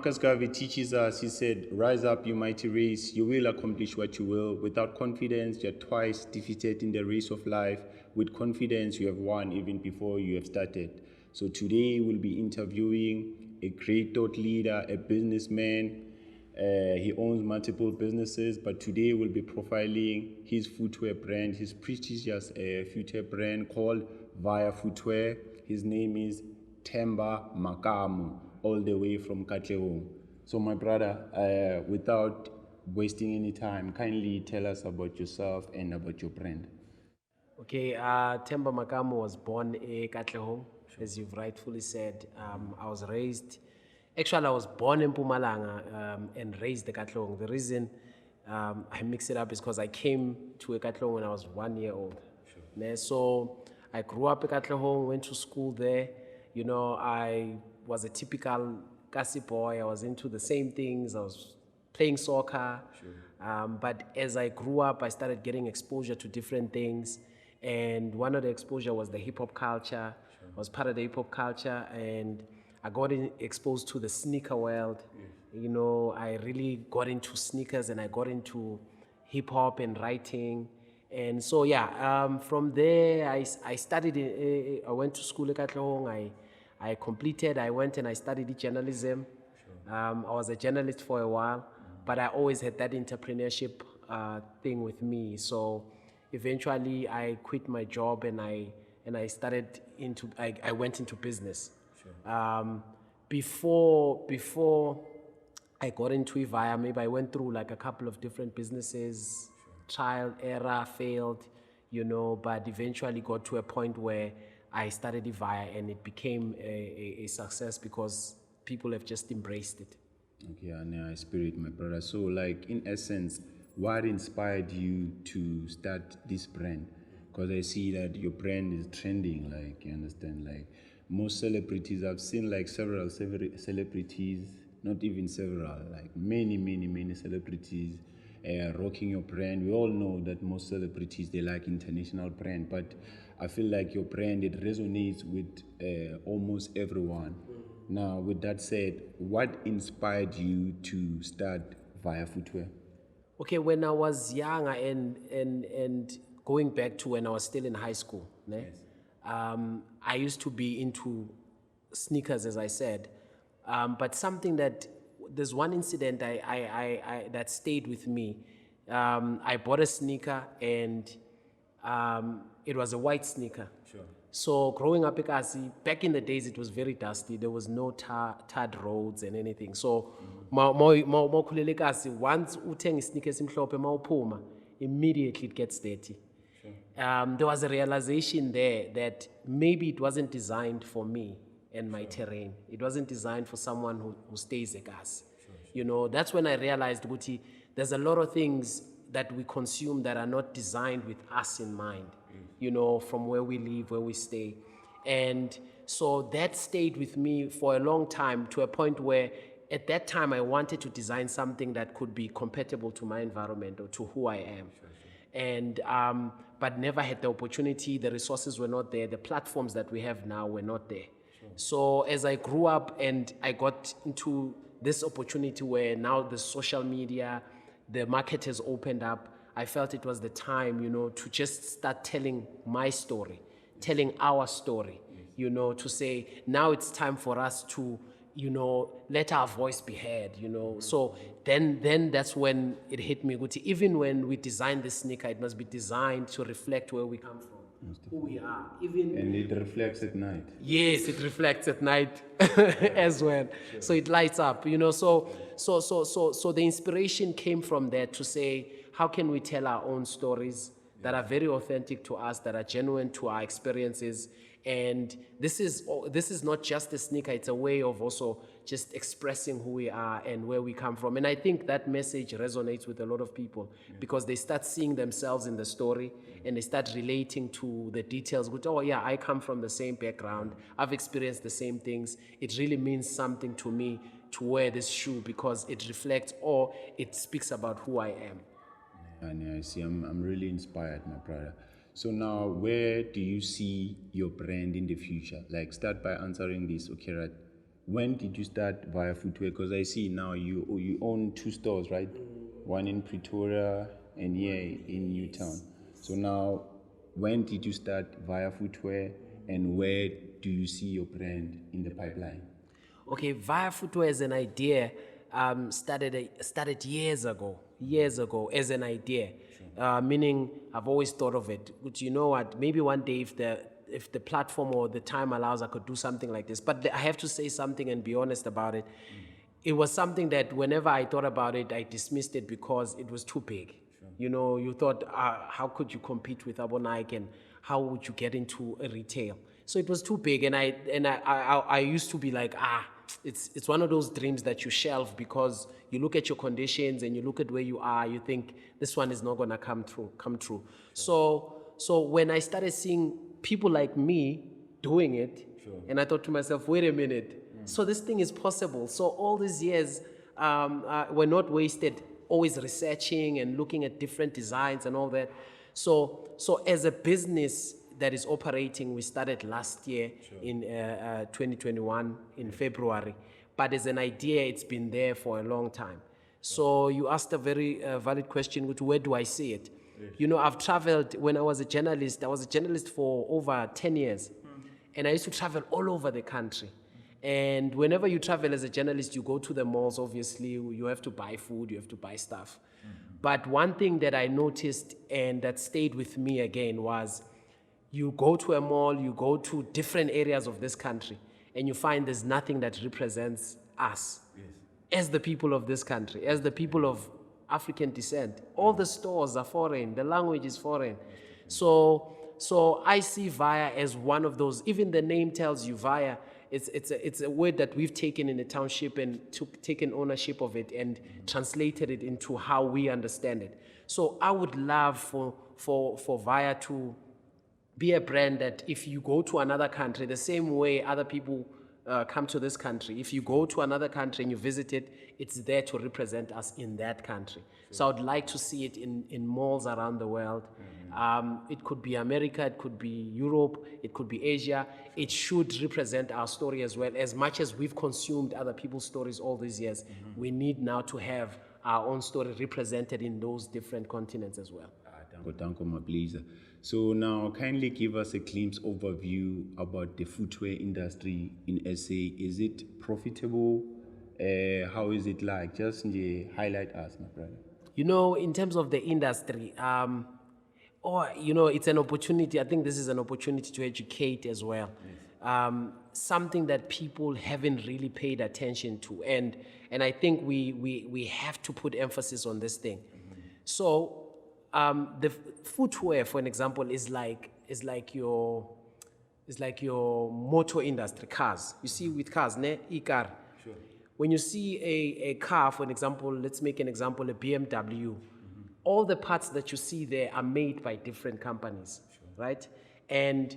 Marcus Garvey teaches us, he said, rise up, you mighty race, you will accomplish what you will. Without confidence, you're twice defeated in the race of life. With confidence, you have won even before you have started. So today we'll be interviewing a great thought leader, a businessman. He owns multiple businesses, but today we'll be profiling his footwear brand, his prestigious footwear brand called Vaya Footwear. His name is THEMBA MAKAMO, all the way from KHULANI. So my brother, without wasting any time, kindly tell us about yourself and about your brand. Okay, THEMBA MAKAMO was born in KHULANI, as you've rightfully said. I was born in Mpumalanga and raised in KHULANI. The reason I mix it up is because I came to KHULANI when I was 1 year old. Sure. So I grew up in KHULANI, went to school there. You know, I was a typical Kasi boy. I was into the same things. I was playing soccer. Sure. But as I grew up, I started getting exposure to different things. And one of the exposure was the hip-hop culture. Sure. I was part of the hip-hop culture, and I got exposed to the sneaker world. Yes. You know, I really got into sneakers, and I got into hip-hop and writing. And so, yeah, from there, I studied, I went to school at KHULANI. I completed, I went and I studied journalism. Sure. I was a journalist for a while, but I always had that entrepreneurship thing with me. So eventually I quit my job and I went into business. Sure. Before I got into Vaya, maybe I went through like a couple of different businesses. Sure. Trial, error, failed, you know, but eventually got to a point where I started Vaya and it became a success because people have just embraced it. Okay, and I spirit, my brother. So, like, in essence, what inspired you to start this brand? Because I see that your brand is trending, like, you understand, like, most celebrities, I've seen like several celebrities, not even several, like many celebrities rocking your brand. We all know that most celebrities, they like international brand, but I feel like your brand, it resonates with almost everyone. Now, with that said, what inspired you to start Vaya Footwear? Okay, when I was younger and going back to when I was still in high school, yes. I used to be into sneakers, as I said, but something there's one incident that stayed with me. I bought a sneaker and it was a white sneaker. Sure. So growing up in Kasi, back in the days, it was very dusty. There was no tarred roads and anything. So khulele Kasi, once uthenga sneakers imhlophe mawuphuma, immediately it gets dirty. Sure. There was a realization there that maybe it wasn't designed for me and my terrain. It wasn't designed for someone who stays a gas. Sure. You know, that's when I realized, Guti, there's a lot of things that we consume that are not designed with us in mind, you know, from where we live, where we stay. And so that stayed with me for a long time, to a point where at that time I wanted to design something that could be compatible to my environment or to who I am. Sure. And but never had the opportunity. The resources were not there. The platforms that we have now were not there. Sure. So as I grew up and I got into this opportunity where now the social media, the market has opened up, I felt it was the time, you know, to just start telling my story, telling our story, you know, to say now it's time for us to, you know, let our voice be heard, you know. So then that's when it hit me, Guti. Even when we design this sneaker, it must be designed to reflect where we come from, who we are. And it reflects at night. Yes, it reflects at night as well. Sure. So it lights up, you know. So the inspiration came from there to say, how can we tell our own stories that are very authentic to us, that are genuine to our experiences? And this is not just a sneaker, it's a way of also just expressing who we are and where we come from. And I think that message resonates with a lot of people because they start seeing themselves in the story and they start relating to the details. With, oh yeah, I come from the same background, I've experienced the same things. It really means something to me to wear this shoe because it reflects or it speaks about who I am. And I see, I'm really inspired, my brother. So now, where do you see your brand in the future? Like, start by answering this, okay, right? when did you start Vaya Footwear? Because I see now you own 2 stores, right? One in Pretoria and here in Newtown. So now, when did you start Vaya Footwear, and where do you see your brand in the pipeline? Okay, Vaya Footwear as an idea started years ago as an idea. Meaning I've always thought of it. But you know what? Maybe one day if the platform or the time allows, I could do something like this. But I have to say something and be honest about it. It was something that whenever I thought about it, I dismissed it because it was too big. You know, you thought, how could you compete with Nike, and how would you get into a retail? So it was too big, and I used to be like, it's one of those dreams that you shelve because you look at your conditions and you look at where you are, you think this one is not gonna come true. So when I started seeing people like me doing it, and I thought to myself, wait a minute, so this thing is possible. So all these years were not wasted, always researching and looking at different designs and all that. So as a business that is operating, we started last year in 2021 in February. But as an idea, it's been there for a long time. So you asked a very valid question, which where do I see it? You know, I've traveled when I was a journalist. I was a journalist for over 10 years. And I used to travel all over the country. And whenever you travel as a journalist, you go to the malls, obviously, you have to buy food, you have to buy stuff. But one thing that I noticed and that stayed with me again was you go to a mall, you go to different areas of this country, and you find there's nothing that represents us as the people of this country, as the people of African descent. All the stores are foreign, the language is foreign. So I see Vaya as one of those. Even the name tells you Vaya. It's a word that we've taken in the township and taken ownership of it and translated it into how we understand it. So I would love for Vaya to be a brand that if you go to another country, the same way other people come to this country, if you go to another country and you visit it, it's there to represent us in that country. So I would like to see it in malls around the world. It could be America, it could be Europe, it could be Asia. It should represent our story as well. As much as we've consumed other people's stories all these years, we need now to have our own story represented in those different continents as well. Thank you, my pleasure. So now, kindly give us a glimpse overview about the footwear industry in SA. Is it profitable? How is it like? Just highlight us, my brother. You know, in terms of the industry, it's an opportunity. I think this is an opportunity to educate as well. Something that people haven't really paid attention to, and I think we have to put emphasis on this thing. So the footwear, for an example, is like your motor industry, cars. You see with cars, e-car. Sure. When you see a car, for an example, let's make an example, a BMW. All the parts that you see there are made by different companies, right? And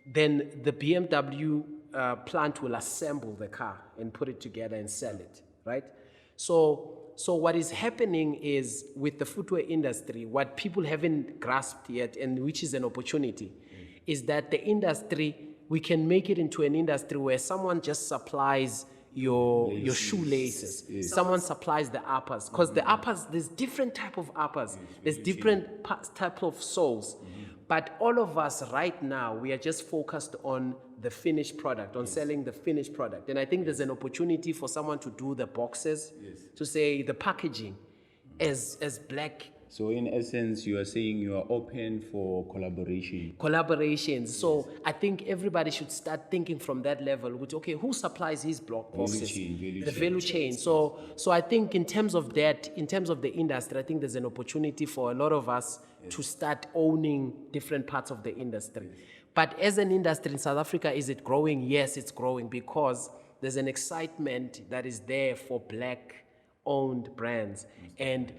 then the BMW plant will assemble the car and put it together and sell it, right? So what is happening is with the footwear industry, what people haven't grasped yet, and which is an opportunity, is that the industry, we can make it into an industry where someone just supplies your shoelaces. Someone supplies the uppers, because the uppers, there's different type of uppers. There's different type of soles. But all of us right now, we are just focused on the finished product, on selling the finished product. And I think there's an opportunity for someone to do the boxes, to say the packaging as black. So in essence, you are saying you are open for collaboration. Collaborations. So I think everybody should start thinking from that level, which, okay, who supplies his block boxes? The value chain. So I think in terms of that, in terms of the industry, I think there's an opportunity for a lot of us to start owning different parts of the industry. But as an industry in South Africa, is it growing? Yes, it's growing because there's an excitement that is there for black-owned brands and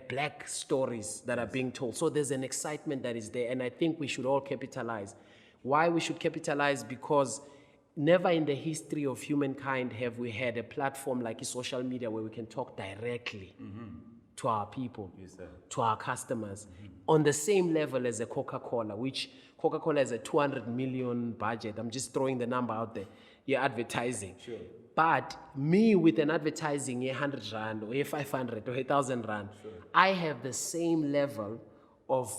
black stories that are being told. So there's an excitement that is there, and I think we should all capitalize. Why we should capitalize? Because never in the history of humankind have we had a platform like social media where we can talk directly to our people, to our customers, on the same level as a Coca-Cola, which Coca-Cola has a 200 million budget. I'm just throwing the number out there. You're advertising. But me with an advertising 100 rand or 500 or 1,000 rand, I have the same level of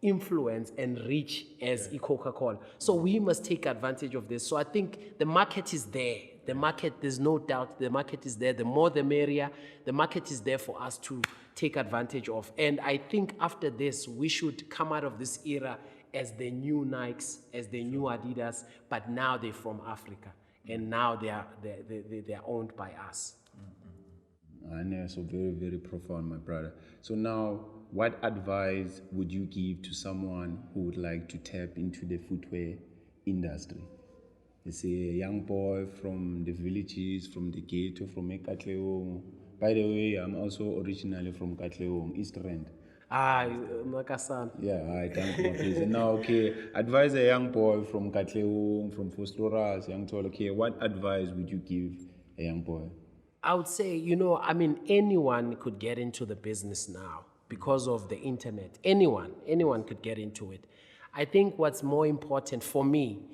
influence and reach as Coca-Cola. So we must take advantage of this. So I think the market is there. The market, there's no doubt, the market is there. The more the merrier. The market is there for us to take advantage of. And I think after this, we should come out of this era as the new Nikes, as the new Adidas, but now they're from Africa. And now they are owned by us. I know, so very, very profound, my brother. So now, what advice would you give to someone who would like to tap into the footwear industry? It's a young boy from the villages, from the ghetto, from Katlehong. By the way, I'm also originally from Katlehong, East Rand. Makasan. Yeah, I thank you, please. And now, okay, advise a young boy from Katlehong, from Fostoras, young tall, okay, what advice would you give a young boy? I would say, anyone could get into the business now because of the internet. Anyone could get into it. I think what's more important for me,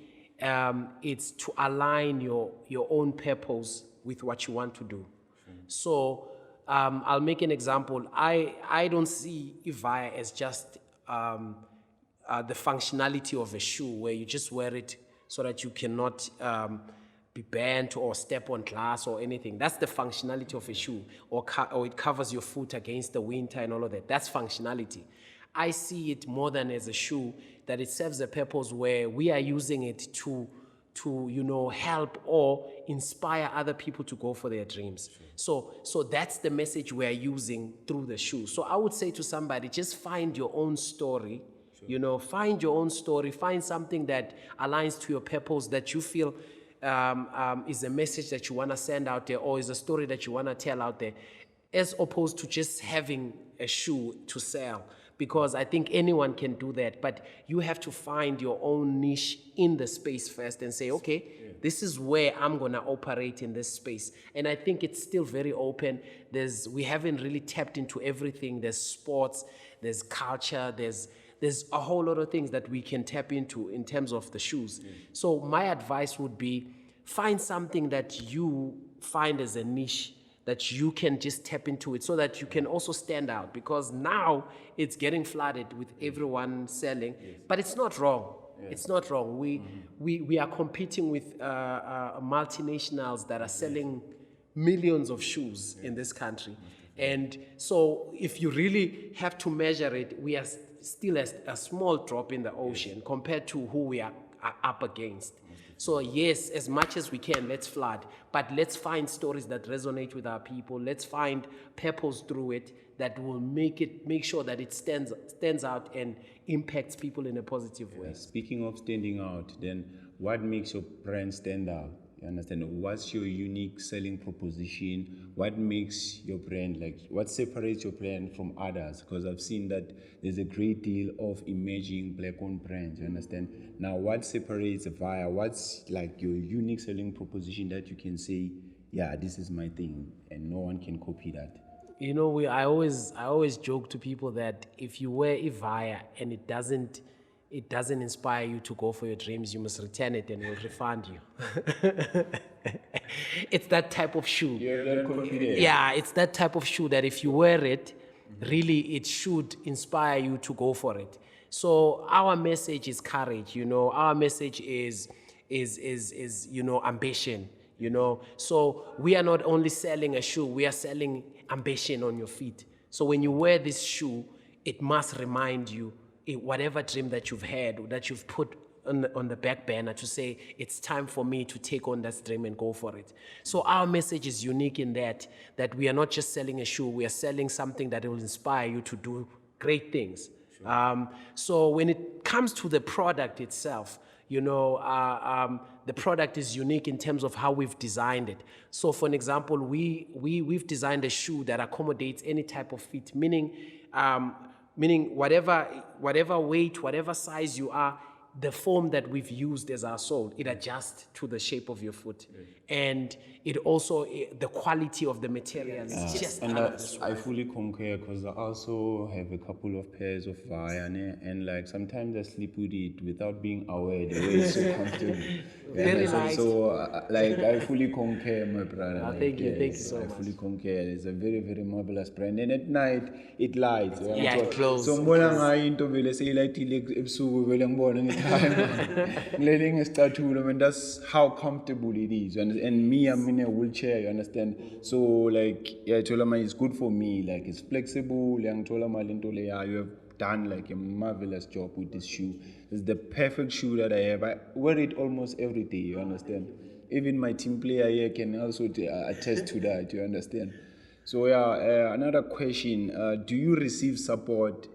it's to align your own purpose with what you want to do. So I'll make an example. I don't see Vaya as just the functionality of a shoe where you just wear it so that you cannot be bent or step on glass or anything. That's the functionality of a shoe, or it covers your foot against the winter and all of that. That's functionality. I see it more than as a shoe, that it serves a purpose where we are using it to help or inspire other people to go for their dreams. So that's the message we are using through the shoe. So I would say to somebody, just find your own story. Find your own story. Find something that aligns to your purpose, that you feel is a message that you want to send out there, or is a story that you want to tell out there, as opposed to just having a shoe to sell. Because I think anyone can do that, but you have to find your own niche in the space first and say, okay, this is where I'm going to operate in this space. And I think it's still very open. We haven't really tapped into everything. There's sports, there's culture, there's a whole lot of things that we can tap into in terms of the shoes. So my advice would be, find something that you find as a niche, that you can just tap into it so that you can also stand out, because now it's getting flooded with everyone selling, but it's not wrong. It's not wrong. We are competing with multinationals that are selling millions of shoes in this country. And so if you really have to measure it, we are still a small drop in the ocean compared to who we are up against. So yes, as much as we can, let's flood, but let's find stories that resonate with our people. Let's find purpose through it that will make sure that it stands out and impacts people in a positive way. Speaking of standing out, then what makes your brand stand out? You understand? What's your unique selling proposition? What makes your brand, what separates your brand from others? Because I've seen that there's a great deal of emerging black-owned brands, you understand? Now, what separates Vaya? What's your unique selling proposition that you can say, yeah, this is my thing, and no one can copy that? I always joke to people that if you wear a Vaya and it doesn't inspire you to go for your dreams, you must return it and we'll refund you. It's that type of shoe. Yeah, it's that type of shoe that if you wear it, really it should inspire you to go for it. So our message is courage, our message is ambition, So we are not only selling a shoe, we are selling ambition on your feet. So when you wear this shoe, it must remind you whatever dream that you've had, or that you've put on the back burner, to say, it's time for me to take on that dream and go for it. So our message is unique in that we are not just selling a shoe, we are selling something that will inspire you to do great things. So when it comes to the product itself, the product is unique in terms of how we've designed it. So for an example, we've designed a shoe that accommodates any type of fit, meaning whatever weight, whatever size you are, the foam that we've used as our sole, it adjusts to the shape of your foot. And it also, the quality of the material is just And out of this I fully concur because I also have a couple of pairs of Vaya, and like sometimes I sleep with it without being aware the way it's so comfortable. Very light. So like I fully concur, my brother. Oh, Like, thank you yes, so I much. fully concur. It's a very, very marvelous brand. And at night it lights. Yeah, it glows. So mbona ngayo into vele seyilayithile ebusuku vele ngibona ngithi ngilele ngesicathulo, and that's how comfortable it is. And me, I'm in a wheelchair, you understand? So like yeah, Cholama is good for me. Like it's flexible. You have done like a marvelous job with this shoe. It's the perfect shoe that I have. I wear it almost every day, you understand? Even my team player here can also attest to that, you understand? So yeah, another question, do you receive support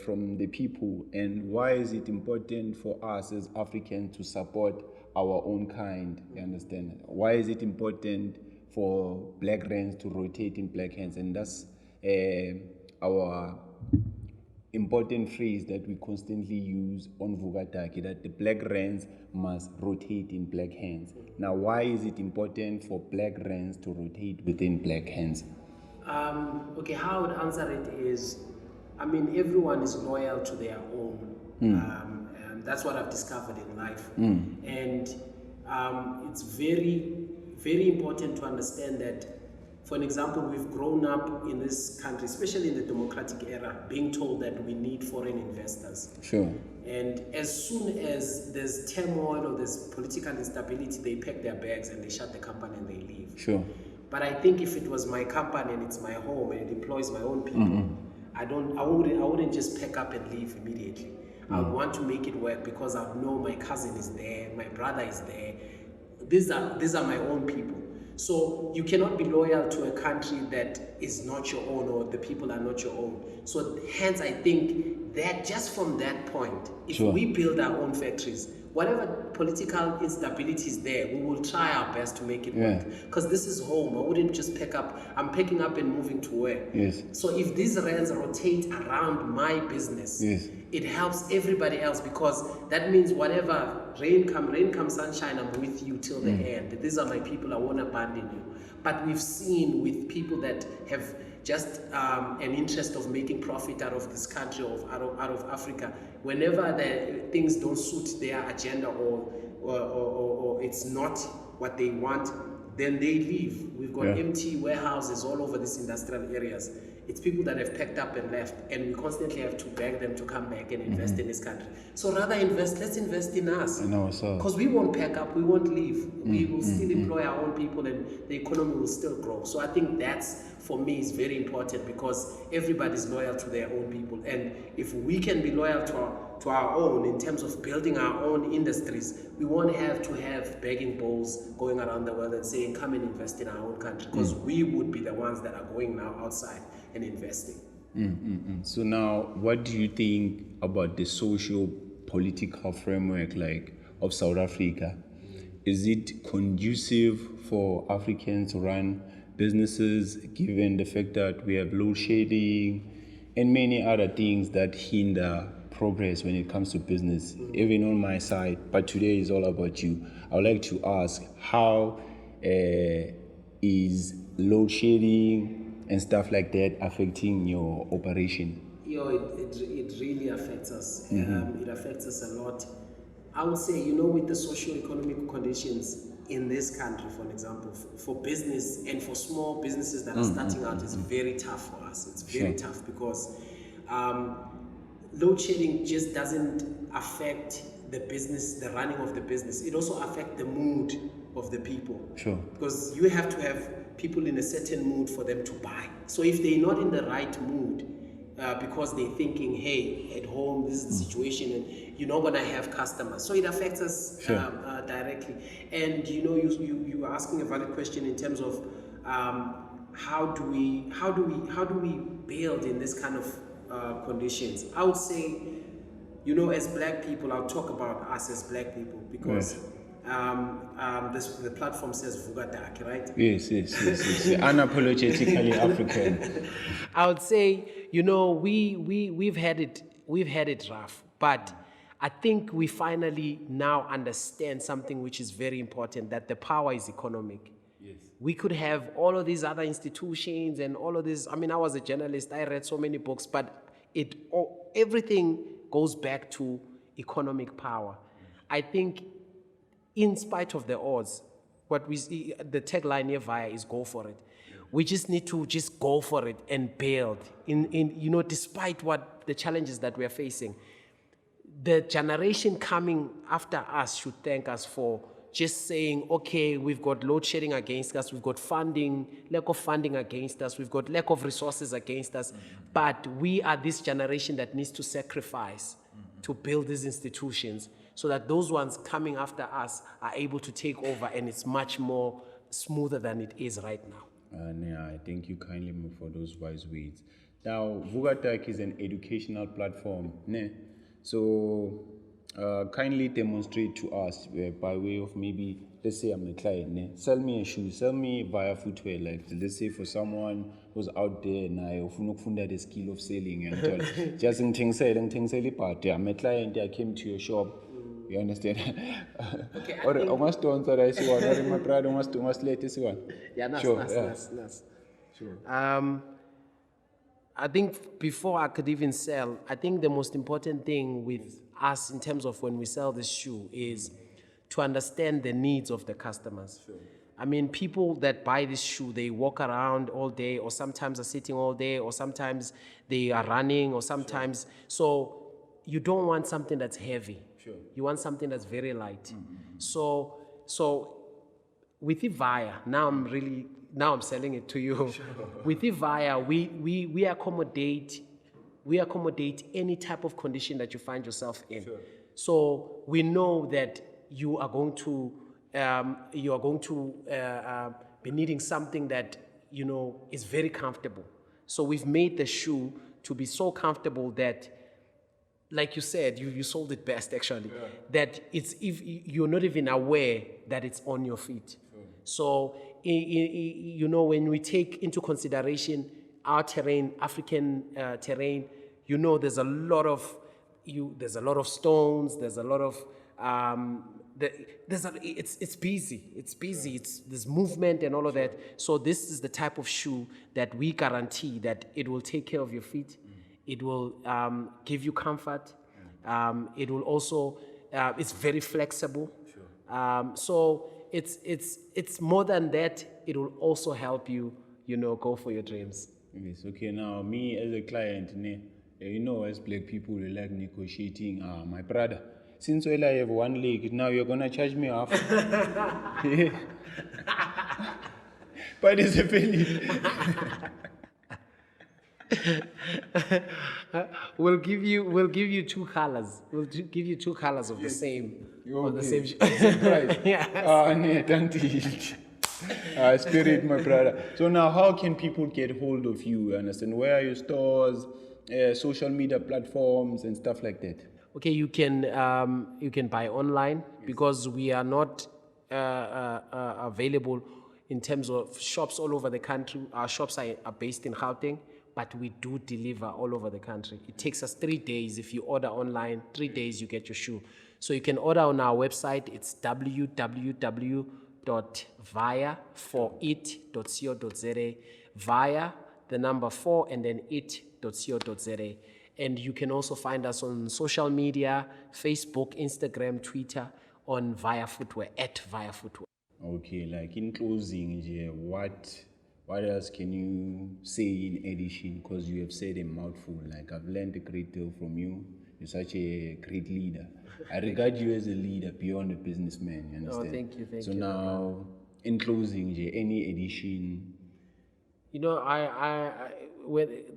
from the people, and why is it important for us as Africans to support our own kind, you understand? Why is it important for black rands to rotate in black hands? And that's our important phrase that we constantly use on VUKA DARKIE, that the black rands must rotate in black hands. Now, why is it important for black rands to rotate within black hands? Okay, how I would answer it is, I mean, everyone is loyal to their own. And that's what I've discovered in life. And it's very, very important to understand that, for an example, we've grown up in this country, especially in the democratic era, being told that we need foreign investors. Sure. And as soon as there's turmoil or there's political instability, they pack their bags and they shut the company and they leave. Sure. But I think if it was my company and it's my home and it employs my own people, I wouldn't just pack up and leave immediately. I would want to make it work because I know my cousin is there, my brother is there. These are my own people. So you cannot be loyal to a country that is not your own, or the people are not your own. So hence I think that just from that point, if we build our own factories, whatever political instability is there, we will try our best to make it work. Because this is home. I wouldn't just pick up. I'm picking up and moving to where. Yes. So if these rands rotate around my business, it helps everybody else, because that means whatever rain come sunshine, I'm with you till the end. These are my people. I won't abandon you. But we've seen with people that have just an interest of making profit out of this country, out of Africa, whenever the things don't suit their agenda or it's not what they want, then they leave. We've got empty warehouses all over these industrial areas. It's people that have packed up and left, and we constantly have to beg them to come back and invest in this country. So rather let's invest in us. In ourselves. Because we won't pack up, we won't leave. We will still employ our own people and the economy will still grow. So I think that's, for me, is very important, because everybody's loyal to their own people. And if we can be loyal to our own in terms of building our own industries, we won't have to have begging bowls going around the world and saying, come and invest in our own country, because we would be the ones that are going now outside and investing. So now, what do you think about the social political framework of South Africa? Is it conducive for Africans to run businesses, given the fact that we have load shedding and many other things that hinder progress when it comes to business, even on my side? But today is all about you. I would like to ask, how is load shedding and stuff like that affecting your operation? It really affects us. It affects us a lot. I would say, with the socio-economic conditions in this country, for example, for business and for small businesses that are starting out, it's very tough for us. It's very tough because load shedding just doesn't affect the business, the running of the business. It also affects the mood of the people. Sure. Because you have to have people in a certain mood for them to buy. So if they're not in the right mood, because they're thinking, hey, at home, this is the situation, and you're not gonna have customers. So it affects us directly. And you were asking a valid question in terms of how do we build in this kind of conditions? I would say, as black people, I'll talk about us as black people, because the platform says VUKA DARKIE, right? Yes. Unapologetically African. I would say, we've had it rough, but I think we finally now understand something which is very important, that the power is economic. Yes. We could have all of these other institutions and all of this. I mean, I was a journalist, I read so many books, but everything goes back to economic power. I think in spite of the odds, what we see, the tagline here Vaya is go for it. We just need to just go for it and build. Despite what the challenges that we are facing, the generation coming after us should thank us for just saying, okay, we've got load shedding against us, we've got lack of funding against us, we've got lack of resources against us, but we are this generation that needs to sacrifice to build these institutions so that those ones coming after us are able to take over, and it's much more smoother than it is right now. I thank you kindly for those wise words. Now, VUKA DARKIE is an educational platform, ne? So kindly demonstrate to us by way of maybe, let's say I'm a client, ne? Sell me a shoe, sell me via footwear. Like, let's say for someone who's out there and I often the skill of selling and all. Just in things but I'm a client, I came to your shop. You understand? Okay, Or almost don't that I see one, or my brother almost let this one. Yeah, nice, Sure, nice, yeah. nice. Sure. I think before I could even sell, I think the most important thing with us in terms of when we sell this shoe is to understand the needs of the customers. Sure. I mean, people that buy this shoe, they walk around all day, or sometimes are sitting all day, or sometimes they are running, or sometimes, so you don't want something that's heavy. Sure. You want something that's very light. So with the Vaya, now I'm selling it to you. Sure. With the Vaya, we accommodate any type of condition that you find yourself in. Sure. So we know that you are going to be needing something that is very comfortable. So we've made the shoe to be so comfortable that, like you said, you sold it best actually. Yeah. That if you're not even aware that it's on your feet. Sure. So when we take into consideration our terrain, African terrain, there's a lot of stones. There's a lot of it's busy. There's movement and all of that. So this is the type of shoe that we guarantee that it will take care of your feet. It will give you comfort. It will also, it's very flexible. Sure. So it's more than that. It will also help you, go for your dreams. Yes. Okay. Now, me as a client, as black people, we like negotiating. My brother, since I have one leg, now you're gonna charge me half. But it's a penny. We'll give you two colors. We'll give you two colors of the same. Of the same. Right. Yes. Thank you. Spirit, my brother. So now, how can people get hold of you? Understand? Where are your stores, social media platforms, and stuff like that? Okay, you can buy online because we are not available in terms of shops all over the country. Our shops are based in Gauteng, but we do deliver all over the country. It takes us 3 days. If you order online, 3 days you get your shoe. So you can order on our website. It's www.via4it.co.za. Via, the number 4, and then it.co.za. And you can also find us on social media, Facebook, Instagram, Twitter, on Vaya Footwear, @Vaya Footwear. Okay, like in closing, what else can you say in addition? Because you have said a mouthful. Like, I've learned a great deal from you. You're such a great leader. I regard you as a leader beyond a businessman, you understand? Oh, thank you. So now, in closing, any addition?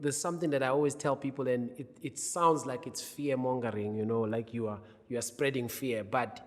There's something that I always tell people, and it sounds like it's fear mongering, like you are spreading fear, but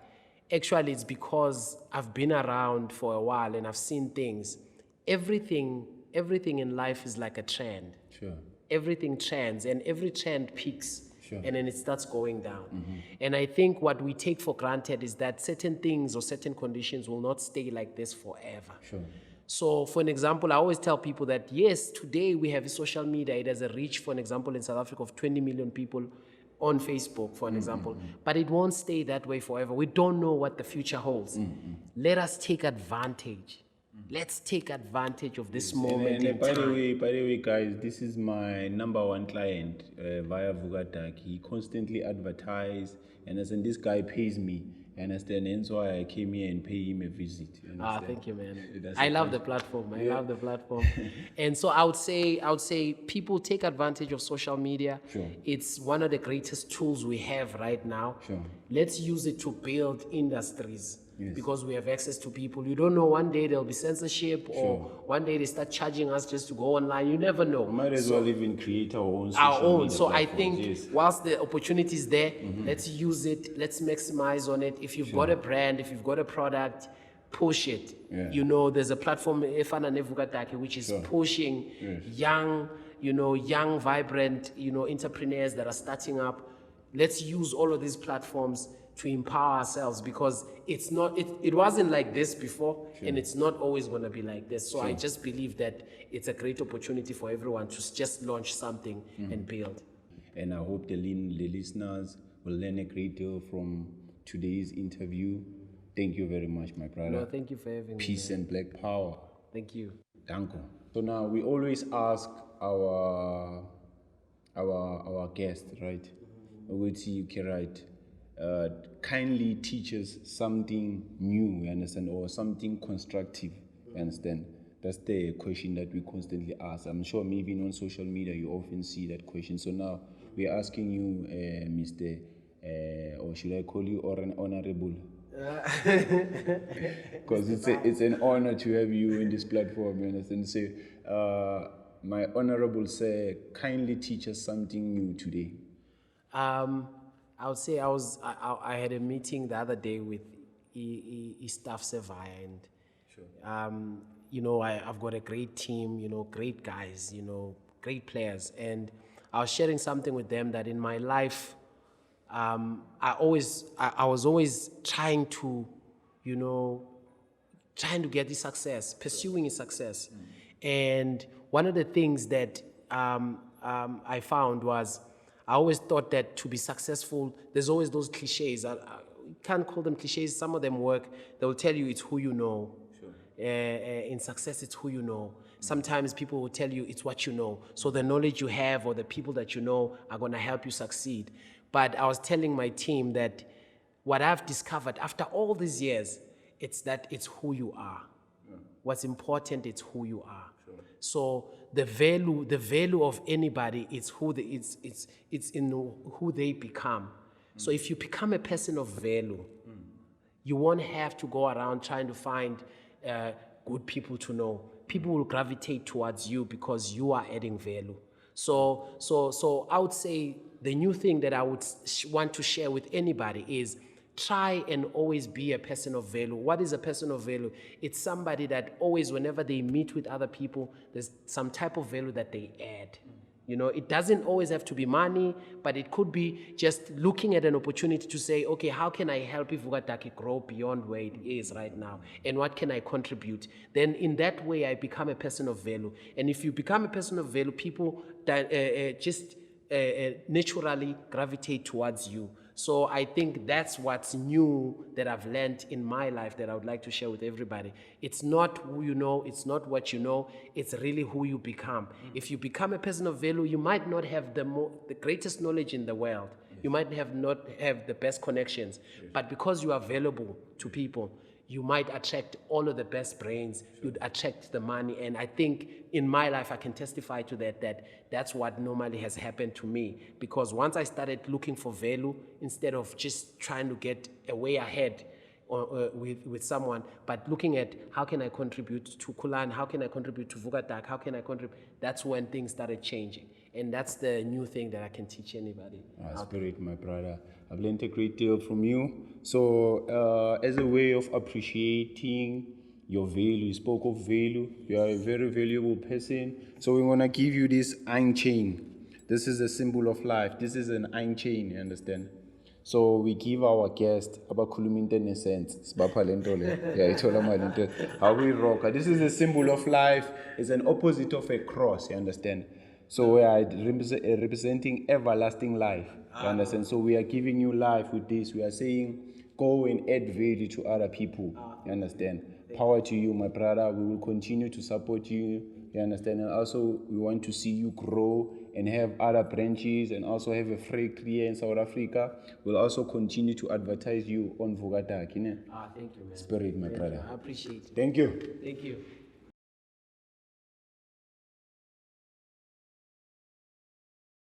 actually it's because I've been around for a while and I've seen things. Everything in life is like a trend. Sure. Everything trends, and every trend peaks. Sure. And then it starts going down. Mm-hmm. And I think what we take for granted is that certain things or certain conditions will not stay like this forever. Sure. So, for an example, I always tell people that, yes, today we have social media. It has a reach, for an example, in South Africa of 20 million people. on Facebook, for an example, but it won't stay that way forever. We don't know what the future holds. Let us take advantage. Let's take advantage of this moment in by time. the way, guys, this is my number one client via VUKA DARKIE. He constantly advertises, and as in this guy pays me. Understand? And that's why I came here and pay him a visit. Thank you, man. I love the platform. I love the platform. And so I would say people take advantage of social media. Sure. It's one of the greatest tools we have right now. Sure. Let's use it to build industries. Yes. Because we have access to people. You don't know, one day there'll be censorship, or one day they start charging us just to go online. You never know. Might as well even create our own social media So I platforms, think whilst the opportunity is there, let's use it, let's maximize on it. If you've got a brand, if you've got a product, push it. Yeah. You know, there's a platform, VUKA DARKIE, which is pushing young, young, vibrant, entrepreneurs that are starting up. Let's use all of these platforms to empower ourselves, because it wasn't like this before, and it's not always going to be like this. So I just believe that it's a great opportunity for everyone to just launch something and build. And I hope the listeners will learn a great deal from today's interview. Thank you very much, my brother. No, thank you for having me. Peace and black power. Thank you. Danko. So now we always ask our guest, right? Okay, right. Kindly teach us something new, you understand, or something constructive, you understand. That's the question that we constantly ask. I'm sure maybe on social media you often see that question. So now we're asking you, Mr. Or should I call you or an honorable? Because it's an honor to have you in this platform, you understand. So my honorable sir, kindly teach us something new today. I would say I had a meeting the other day with staff Vaya, and I've got a great team, great guys, great players, and I was sharing something with them that in my life, I was always trying to get this success, pursuing a success, and one of the things that I found was, I always thought that to be successful, there's always those cliches. I can't call them cliches. Some of them work. They will tell you it's who you know. Sure. In success, it's who you know. Sometimes people will tell you it's what you know. So the knowledge you have or the people that you know are going to help you succeed. But I was telling my team that what I've discovered after all these years, it's that it's who you are. Yeah. What's important, it's who you are. Sure. So the value of anybody is it's in who they become. So if you become a person of value, you won't have to go around trying to find good people to know. People will gravitate towards you because you are adding value. So I would say the new thing that I would want to share with anybody is try and always be a person of value. What is a person of value? It's somebody that always, whenever they meet with other people, there's some type of value that they add. It doesn't always have to be money, but it could be just looking at an opportunity to say, okay, how can I help VUKA DARKIE grow beyond where it is right now? And what can I contribute? Then in that way, I become a person of value. And if you become a person of value, people just naturally gravitate towards you. So I think that's what's new that I've learned in my life that I would like to share with everybody. It's not who you know, it's not what you know, it's really who you become. If you become a person of value, you might not have the greatest knowledge in the world. You might not have the best connections, but because you are valuable to people, you might attract all of the best brains, you'd attract the money. And I think in my life, I can testify to that's what normally has happened to me. Because once I started looking for value, instead of just trying to get a way ahead with someone, but looking at how can I contribute to KHULANI, how can I contribute to VUKA DARKIE, how can I contribute, that's when things started changing. And that's the new thing that I can teach anybody. Spirit, my brother. I've learned a great deal from you. So as a way of appreciating your value, you spoke of value, you are a very valuable person. So we're going to give you this iron chain. This is a symbol of life. This is an iron chain, you understand? So we give our guest abakhuluma sense. How we rock. This is a symbol of life. It's an opposite of a cross, you understand? So we are representing everlasting life. You understand? So we are giving you life with this. We are saying, go and add value to other people. You understand? Power to you, my brother. We will continue to support you. You understand? And also, we want to see you grow and have other branches and also have a free career in South Africa. We'll also continue to advertise you on VUKA DARKIE. Thank you, man. Spirit, my brother. I appreciate it. Thank you. Thank you.